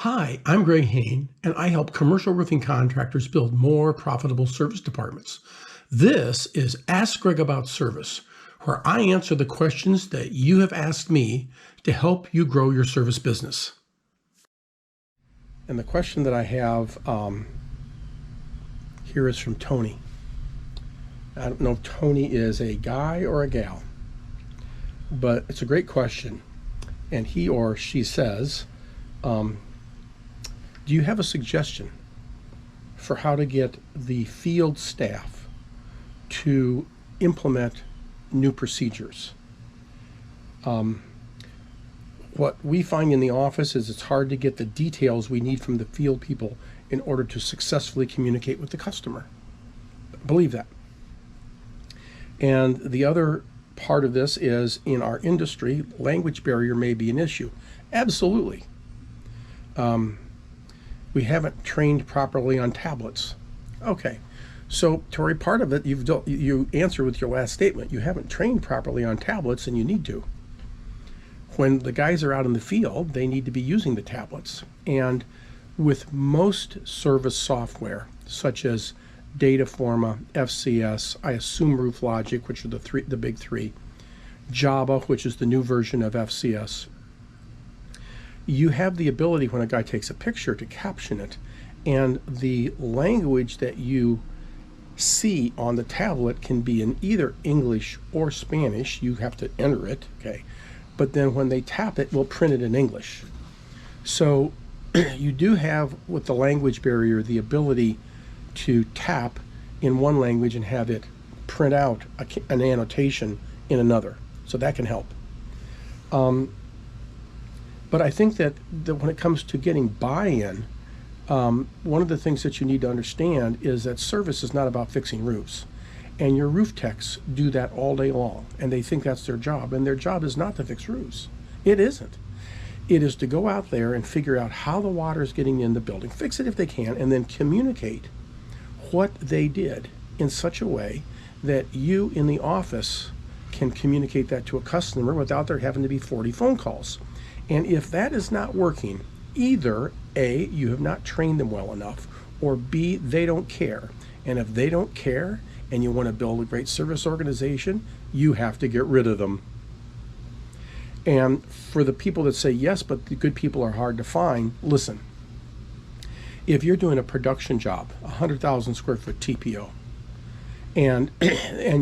Hi, I'm Greg Hain, and I help commercial roofing contractors build more profitable service departments. This is Ask Greg About Service, where I answer the questions that you have asked me to help you grow your service business. And the question that I have here is from Tony. I don't know if Tony is a guy or a gal, but it's a great question. And he or she says, do you have a suggestion for how to get the field staff to implement new procedures? What we find in the office is it's hard to get the details we need from the field people in order to successfully communicate with the customer. Believe that. And the other part of this is, in our industry, language barrier may be an issue. Absolutely. We haven't trained properly on tablets. Okay, so Tori, part of it you answer with your last statement. You haven't trained properly on tablets, and you need to. When the guys are out in the field, they need to be using the tablets. And with most service software, such as Dataforma, FCS, I assume RoofLogic, which are the big three, Java, which is the new version of FCS, you have the ability, when a guy takes a picture, to caption it, and the language that you see on the tablet can be in either English or Spanish. You have to enter it, okay? But then when they tap it, we'll print it in English. So you do have, with the language barrier, the ability to tap in one language and have it print out an annotation in another. So that can help. But I think that when it comes to getting buy-in, one of the things that you need to understand is that service is not about fixing roofs. And your roof techs do that all day long, and they think that's their job. And their job is not to fix roofs. It isn't. It is to go out there and figure out how the water is getting in the building, fix it if they can, and then communicate what they did in such a way that you in the office can communicate that to a customer without there having to be 40 phone calls. And if that is not working, either A, you have not trained them well enough, or B, they don't care. And if they don't care and you want to build a great service organization, you have to get rid of them. And for the people that say, yes, but the good people are hard to find, listen. If you're doing a production job, 100,000 square foot TPO, and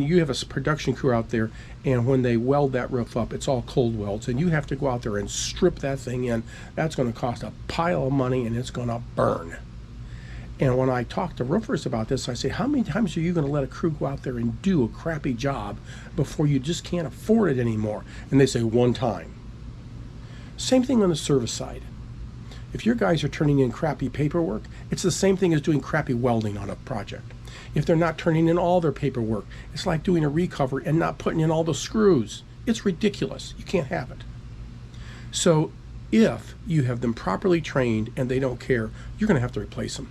you have a production crew out there, and when they weld that roof up, it's all cold welds, and you have to go out there and strip that thing in, that's going to cost a pile of money, and it's going to burn. And when I talk to roofers about this, I say, how many times are you going to let a crew go out there and do a crappy job before you just can't afford it anymore? And they say, one time. Same thing on the service side. If your guys are turning in crappy paperwork, it's the same thing as doing crappy welding on a project. If they're not turning in all their paperwork, it's like doing a recover and not putting in all the screws. It's ridiculous. You can't have it. So if you have them properly trained and they don't care, you're going to have to replace them.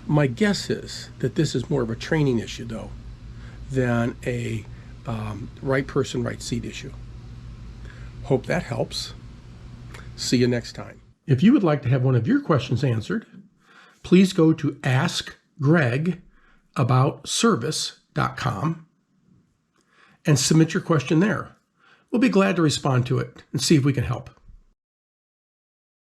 My guess is that this is more of a training issue, though, than a right person, right seat issue. Hope that helps. See you next time. If you would like to have one of your questions answered, please go to askgregaboutservice.com and submit your question there. We'll be glad to respond to it and see if we can help.